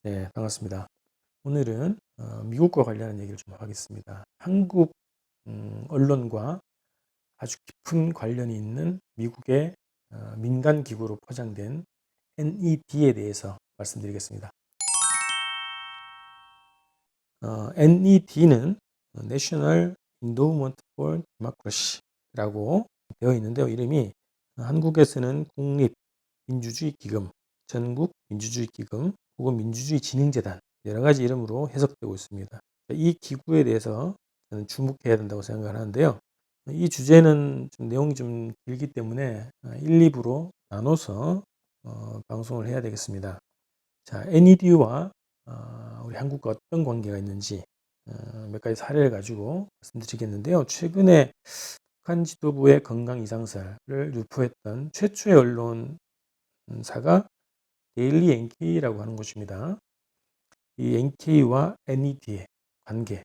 네, 반갑습니다. 오늘은 미국과 관련한 얘기를 좀 하겠습니다. 한국 언론과 아주 깊은 관련이 있는 미국의 민간 기구로 포장된 NED에 대해서 말씀드리겠습니다. NED는 National Endowment for Democracy라고 되어 있는데요. 이름이 한국에서는 국립민주주의기금, 전국민주주의기금, 혹은 민주주의진흥재단 여러 가지 이름으로 해석되고 있습니다. 이 기구에 대해서 저는 주목해야 된다고 생각을 하는데요. 이 주제는 좀 내용이 좀 길기 때문에 1, 2부로 나눠서 방송을 해야 되겠습니다. 자, NED와 우리 한국과 어떤 관계가 있는지 몇 가지 사례를 가지고 말씀드리겠는데요. 최근에 북한 지도부의 건강 이상설을 유포했던 최초의 언론사가 데일리 NK라고 하는 곳입니다. 이 NK와 NED의 관계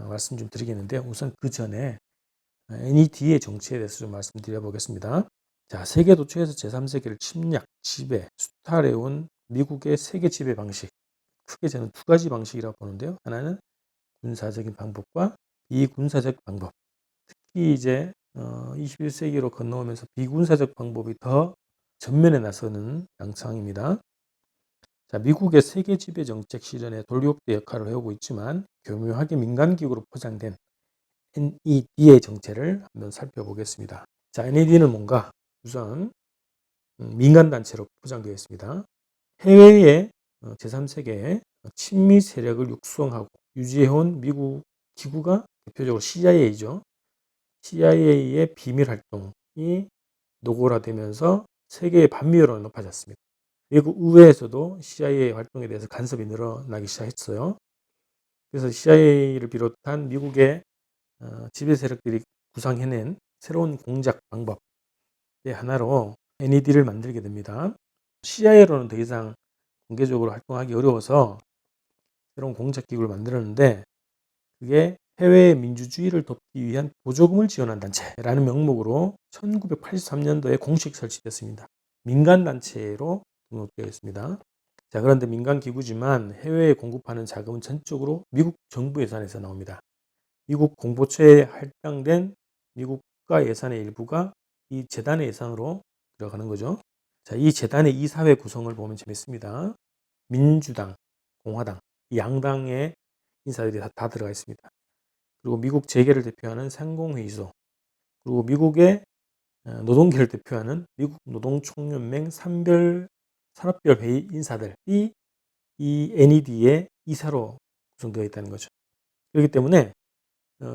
말씀 좀 드리겠는데요. 우선 그 전에 NED의 정치에 대해서 좀 말씀드려 보겠습니다. 자, 세계 도처에서 제3세계를 침략, 지배, 수탈해온 미국의 세계 지배 방식. 크게 저는 두 가지 방식이라고 보는데요. 하나는 군사적인 방법과 비군사적 방법. 특히 이제 21세기로 건너오면서 비군사적 방법이 더 전면에 나서는 양상입니다. 자, 미국의 세계 지배 정책 실현에 돌격대 역할을 해오고 있지만 교묘하게 민간기구로 포장된 NED의 정체를 한번 살펴보겠습니다. 자, NED는 뭔가? 우선 민간단체로 포장되어 있습니다. 해외의 제3세계의 친미 세력을 육성하고 유지해온 미국 기구가 대표적으로 CIA죠. CIA의 비밀 활동이 노골화되면서 세계의 반미 여론이 높아졌습니다. 미국 의회에서도 CIA 활동에 대해서 간섭이 늘어나기 시작했어요. 그래서 CIA를 비롯한 미국의 지배 세력들이 구상해낸 새로운 공작 방법의 하나로 NED를 만들게 됩니다. CIA로는 더 이상 공개적으로 활동하기 어려워서 새로운 공작기구를 만들었는데 그게 해외의 민주주의를 돕기 위한 보조금을 지원한 단체라는 명목으로 1983년도에 공식 설치됐습니다. 민간단체로 등록되어 있습니다. 자, 그런데 민간기구지만 해외에 공급하는 자금은 전적으로 미국 정부 예산에서 나옵니다. 미국 공보처에 할당된 미국 국가 예산의 일부가 이 재단의 예산으로 들어가는 거죠. 자, 이 재단의 이사회 구성을 보면 재밌습니다. 민주당, 공화당, 이 양당의 인사들이 다 들어가 있습니다. 그리고 미국 재계를 대표하는 상공회의소, 그리고 미국의 노동계를 대표하는 미국 노동총연맹 산업별 회의 인사들이 이 NED의 이사로 구성되어 있다는 거죠. 그렇기 때문에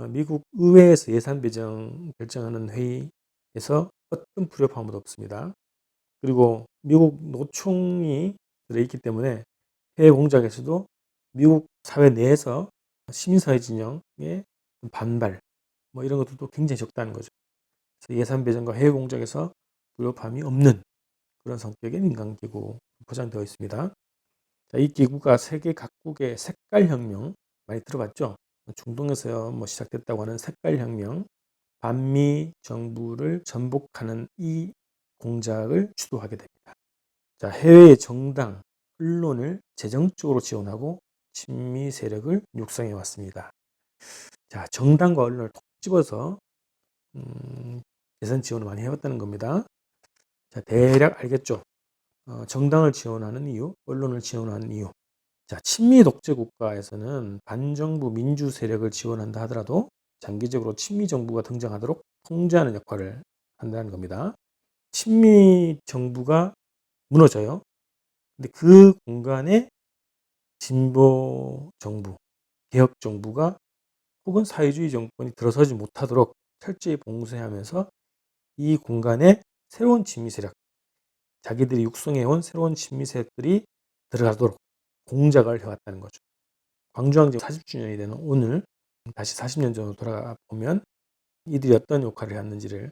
미국 의회에서 예산 배정 결정하는 회의에서 어떤 불협화음도 없습니다. 그리고 미국 노총이 들어있기 때문에 해외 공작에서도 미국 사회 내에서 시민사회 진영의 반발 뭐 이런 것들도 굉장히 적다는 거죠. 그래서 예산 배정과 해외 공작에서 불협화음이 없는 그런 성격의 민간기구 포장되어 있습니다. 자, 이 기구가 세계 각국의 색깔혁명 많이 들어봤죠? 중동에서 뭐 시작됐다고 하는 색깔혁명, 반미 정부를 전복하는 이 공작을 주도하게 됩니다. 자, 해외의 정당, 언론을 재정적으로 지원하고 친미 세력을 육성해 왔습니다. 자, 정당과 언론을 톡 집어서 예산 지원을 많이 해왔다는 겁니다. 자, 대략 알겠죠? 정당을 지원하는 이유, 언론을 지원하는 이유. 자, 친미 독재 국가에서는 반정부 민주 세력을 지원한다 하더라도 장기적으로 친미 정부가 등장하도록 통제하는 역할을 한다는 겁니다. 친미 정부가 무너져요. 근데 그 공간에 진보 정부, 개혁 정부가 혹은 사회주의 정권이 들어서지 못하도록 철저히 봉쇄하면서 이 공간에 새로운 친미 세력, 자기들이 육성해온 새로운 친미 세력들이 들어가도록 공작을 해왔다는 거죠. 광주항쟁 40주년이 되는 오늘 다시 40년 전으로 돌아가 보면 이들이 어떤 역할을 해왔는지를,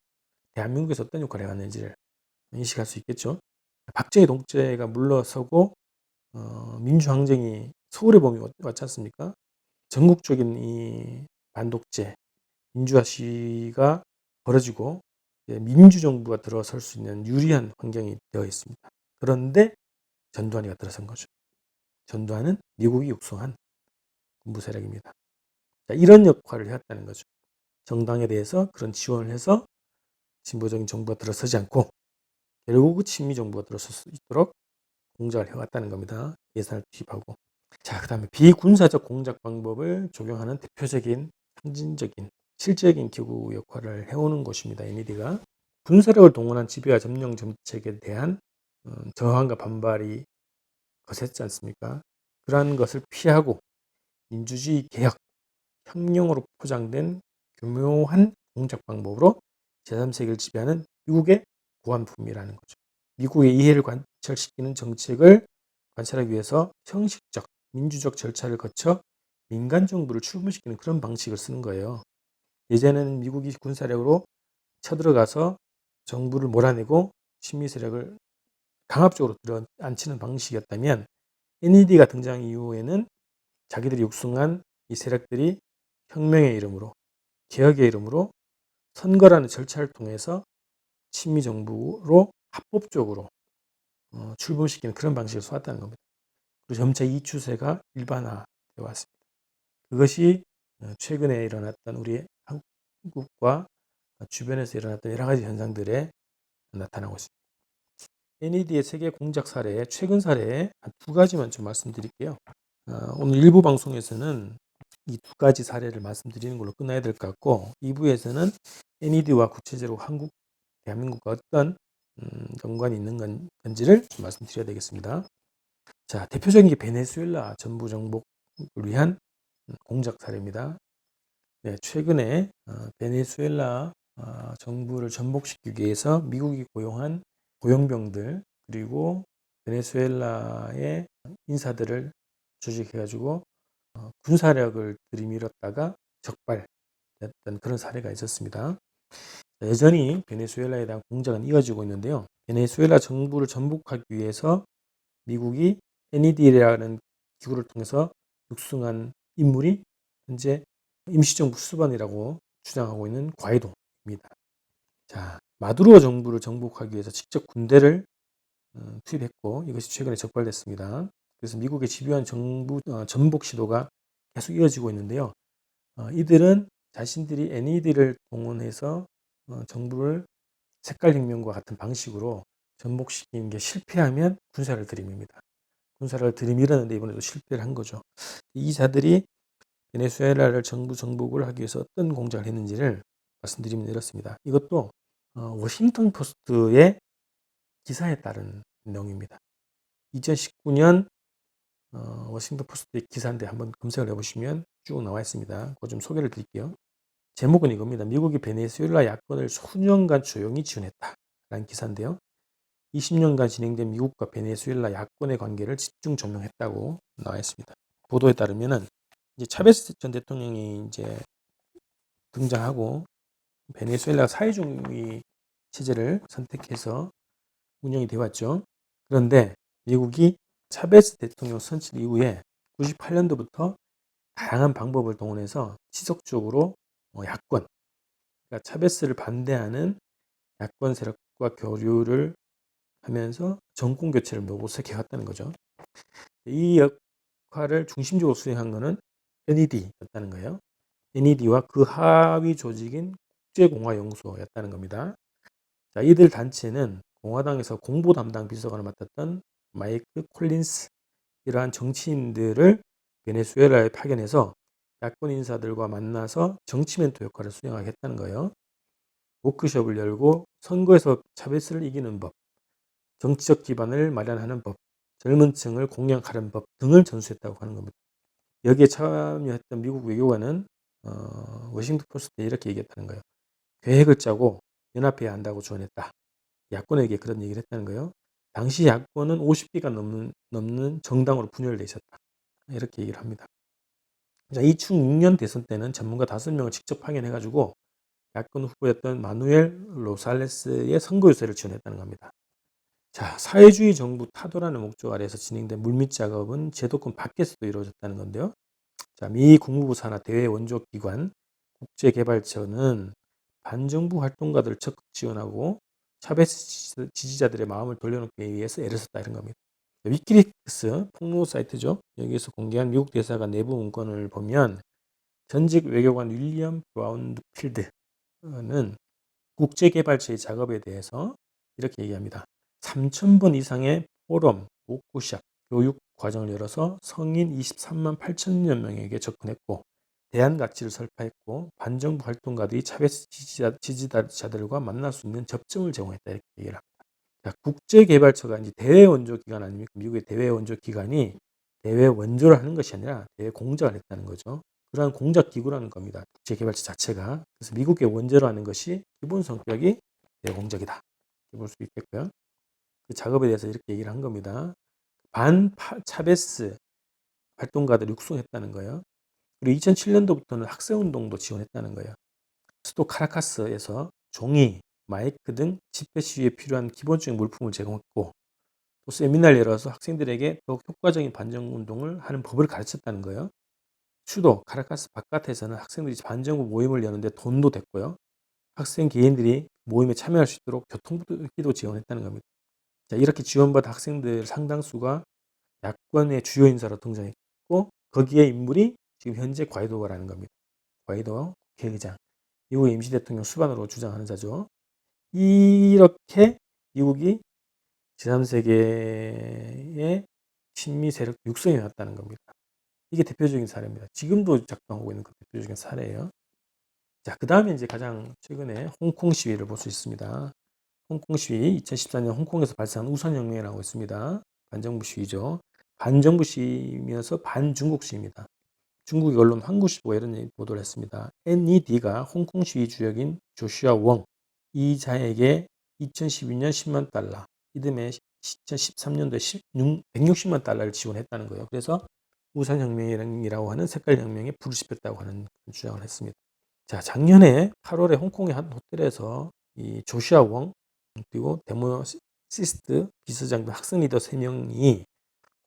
대한민국에서 어떤 역할을 해왔는지를 인식할 수 있겠죠. 박정희 독재가 물러서고 민주항쟁이 서울의 봄이 왔지 않습니까? 전국적인 이 반독재, 민주화 시위가 벌어지고 민주정부가 들어설 수 있는 유리한 환경이 되어 있습니다. 그런데 전두환이가 들어선 거죠. 전두환은 미국이 육성한 군부 세력입니다. 자, 이런 역할을 해왔다는 거죠. 정당에 대해서 그런 지원을 해서 진보적인 정부가 들어서지 않고 결국 친미 정부가 들어설 수 있도록 공작을 해왔다는 겁니다. 예산을 투입하고. 자, 그 다음에 비군사적 공작 방법을 적용하는 대표적인 상징적인 실질적인 기구 역할을 해오는 곳입니다. NED가. 군사력을 동원한 지배와 점령 정책에 대한 저항과 반발이 거셌지 않습니까? 그러한 것을 피하고 민주주의 개혁, 혁명으로 포장된 교묘한 공작 방법으로 제3세계를 지배하는 미국의 고안품이라는 거죠. 미국의 이해를 관철시키는 정책을 관찰하기 위해서 형식적, 민주적 절차를 거쳐 민간 정부를 출범시키는 그런 방식을 쓰는 거예요. 예전에는 미국이 군사력으로 쳐들어가서 정부를 몰아내고 친미 세력을 강압적으로 들어앉히는 방식이었다면 NED가 등장 이후에는 자기들이 육성한 이 세력들이 혁명의 이름으로 개혁의 이름으로 선거라는 절차를 통해서 친미 정부로 합법적으로 출범시키는 그런 방식을 써왔다는 겁니다. 그리고 점차 이 추세가 일반화되어 왔습니다. 그것이 최근에 일어났던 우리 한국과 주변에서 일어났던 여러 가지 현상들에 나타나고 있습니다. NED의 세계 공작 사례, 최근 사례 한 두 가지만 좀 말씀드릴게요. 오늘 일부 방송에서는 이 두 가지 사례를 말씀드리는 걸로 끝나야 될 것 같고 2부에서는 NED와 구체적으로 한국, 대한민국과 어떤 연관이 있는 건지를 좀 말씀드려야 되겠습니다. 자, 대표적인 게 베네수엘라 전부 정복을 위한 공작 사례입니다. 네, 최근에 베네수엘라 정부를 전복시키기 위해서 미국이 고용한 고용병들 그리고 베네수엘라의 인사들을 조직해가지고 군사력을 들이밀었다가 적발됐던 그런 사례가 있었습니다. 여전히 베네수엘라에 대한 공작은 이어지고 있는데요. 베네수엘라 정부를 전복하기 위해서 미국이 NED라는 기구를 통해서 육성한 인물이 현재 임시정부 수반이라고 주장하고 있는 과이도입니다. 자, 마두로 정부를 정복하기 위해서 직접 군대를 투입했고 이것이 최근에 적발됐습니다. 그래서 미국의 집요한 정부 전복 시도가 계속 이어지고 있는데요. 이들은 자신들이 NED를 동원해서 정부를 색깔혁명과 같은 방식으로 전복시키는 게 실패하면 군사를 들이밉니다. 군사를 들이밀었는데 이번에도 실패를 한 거죠. 이 자들이 베네수엘라를 정부 정복을 하기 위해서 어떤 공작을 했는지를 말씀드리면 이렇습니다. 이것도 워싱턴 포스트의 기사에 따른 내용입니다. 2019년 워싱턴 포스트의 기사인데 한번 검색을 해보시면 쭉 나와 있습니다. 그거 좀 소개를 드릴게요. 제목은 이겁니다. 미국이 베네수엘라 야권을 수년간 조용히 지원했다. 라는 기사인데요. 20년간 진행된 미국과 베네수엘라 야권의 관계를 집중 조명했다고 나와 있습니다. 보도에 따르면은 이제 차베스 전 대통령이 이제 등장하고 베네수엘라 사회주의 체제를 선택해서 운영이 되어 왔죠. 그런데 미국이 차베스 대통령 선출 이후에 98년도부터 다양한 방법을 동원해서 지속적으로 야권, 그러니까 차베스를 반대하는 야권 세력과 교류를 하면서 정권 교체를 모색해 왔다는 거죠. 이 역할을 중심적으로 수행한 것은 NED였다는 거예요. NED와 그 하위 조직인 국제공화연구소였다는 겁니다. 자, 이들 단체는 공화당에서 공보 담당 비서관을 맡았던 마이크 콜린스 이러한 정치인들을 베네수엘라에 파견해서 야권 인사들과 만나서 정치 멘토 역할을 수행하겠다는 거예요. 워크숍을 열고 선거에서 차베스를 이기는 법, 정치적 기반을 마련하는 법, 젊은 층을 공략하는 법 등을 전수했다고 하는 겁니다. 여기에 참여했던 미국 외교관은 워싱턴 포스트에 이렇게 얘기했다는 거예요. 계획을 짜고 연합해야 한다고 조언했다. 야권에게 그런 얘기를 했다는 거예요. 당시 야권은 50개가 넘는 정당으로 분열되어 있었다. 이렇게 얘기를 합니다. 자, 2006년 대선 때는 전문가 5명을 직접 파견해가지고 야권 후보였던 마누엘 로살레스의 선거 유세를 지원했다는 겁니다. 자, 사회주의 정부 타도라는 목적 아래에서 진행된 물밑 작업은 제도권 밖에서도 이루어졌다는 건데요. 자, 미 국무부 산하 대외 원조 기관 국제개발처는 반정부 활동가들을 적극 지원하고 차베스 지지자들의 마음을 돌려놓기 위해서 애를 썼다 이런 겁니다. 위키리크스 폭로 사이트죠. 여기서 공개한 미국 대사관 내부 문건을 보면 전직 외교관 윌리엄 브라운필드는 국제개발처의 작업에 대해서 이렇게 얘기합니다. 3,000번 이상의 포럼, 워크숍, 교육 과정을 열어서 성인 23만 8천여 명에게 접근했고 대안 가치를 설파했고 반정부 활동가들이 차베스 지지자들과 만날 수 있는 접점을 제공했다 이렇게 얘기를 합니다. 자, 국제개발처가 이제 대외 원조 기관 아닙니까? 미국의 대외 원조 기관이 대외 원조를 하는 것이 아니라 대외 공작을 했다는 거죠. 그러한 공작 기구라는 겁니다. 국제개발처 자체가. 그래서 미국의 원조로 하는 것이 기본 성격이 대외 공작이다. 이렇게 볼 수 있겠고요. 그 작업에 대해서 이렇게 얘기를 한 겁니다. 반 차베스 활동가들을 육성했다는 거예요. 그리고 2007년도부터는 학생운동도 지원했다는 거예요. 수도 카라카스에서 종이, 마이크 등 집회 시위에 필요한 기본적인 물품을 제공했고 또 세미나를 열어서 학생들에게 더욱 효과적인 반정운동을 하는 법을 가르쳤다는 거예요. 수도 카라카스 바깥에서는 학생들이 반정부 모임을 여는데 돈도 됐고요. 학생 개인들이 모임에 참여할 수 있도록 교통비도 지원했다는 겁니다. 자, 이렇게 지원받은 학생들 상당수가 야권의 주요 인사로 등장했고 거기에 인물이 지금 현재 과이도라는 겁니다. 과이도 국회의장, 미국의 임시 대통령 수반으로 주장하는 자죠. 이렇게 미국이 제3세계의 친미 세력 육성해 왔다는 겁니다. 이게 대표적인 사례입니다. 지금도 작동하고 있는 그 대표적인 사례예요. 자, 그 다음에 이제 가장 최근에 홍콩 시위를 볼 수 있습니다. 홍콩 시위, 2014년 홍콩에서 발생한 우산혁명이라고 있습니다. 반정부 시위죠. 반정부 시위면서 반중국 시위입니다. 중국의 언론 한국시보가 이런 보도를 했습니다. NED가 홍콩 시위 주역인 조슈아 웡 이자에게 2012년 10만 달러, 이듬해 2013년도에 160만 달러를 지원했다는 거예요. 그래서 우산혁명이라고 하는 색깔혁명에 불을 지폈다고 하는 주장을 했습니다. 자, 작년에 8월에 홍콩의 한 호텔에서 이 조슈아 웡 그리고 데모시스트 비서장 등 학생 리더 3명이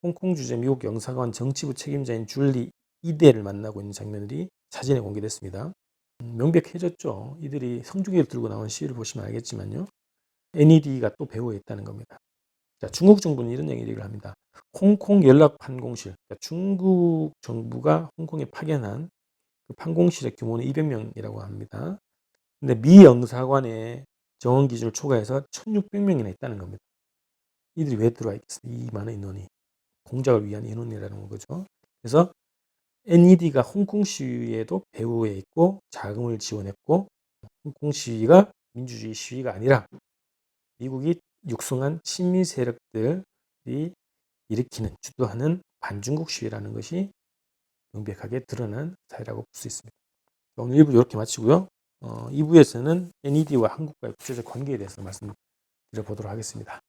홍콩 주재 미국 영사관 정치부 책임자인 줄리 이데를 만나고 있는 장면들이 사진에 공개됐습니다. 명백해졌죠. 이들이 성주기를 들고 나온 시위를 보시면 알겠지만요. NED가 또 배후에 있다는 겁니다. 자, 중국 정부는 이런 얘기를 합니다. 홍콩 연락 판공실, 그러니까 중국 정부가 홍콩에 파견한 그 판공실의 규모는 200명이라고 합니다. 근데 미 영사관의 정원 기준을 초과해서 1,600명이나 있다는 겁니다. 이들이 왜 들어와 있겠습니까? 이 많은 인원이. 공작을 위한 인원이라는 거죠. 그래서 NED가 홍콩 시위에도 배후에 있고 자금을 지원했고 홍콩 시위가 민주주의 시위가 아니라 미국이 육성한 친미 세력들이 일으키는 주도하는 반중국 시위라는 것이 명백하게 드러난 사례라고 볼 수 있습니다. 오늘 1부 이렇게 마치고요. 2부에서는 NED와 한국과의 구체적 관계에 대해서 말씀드려보도록 하겠습니다.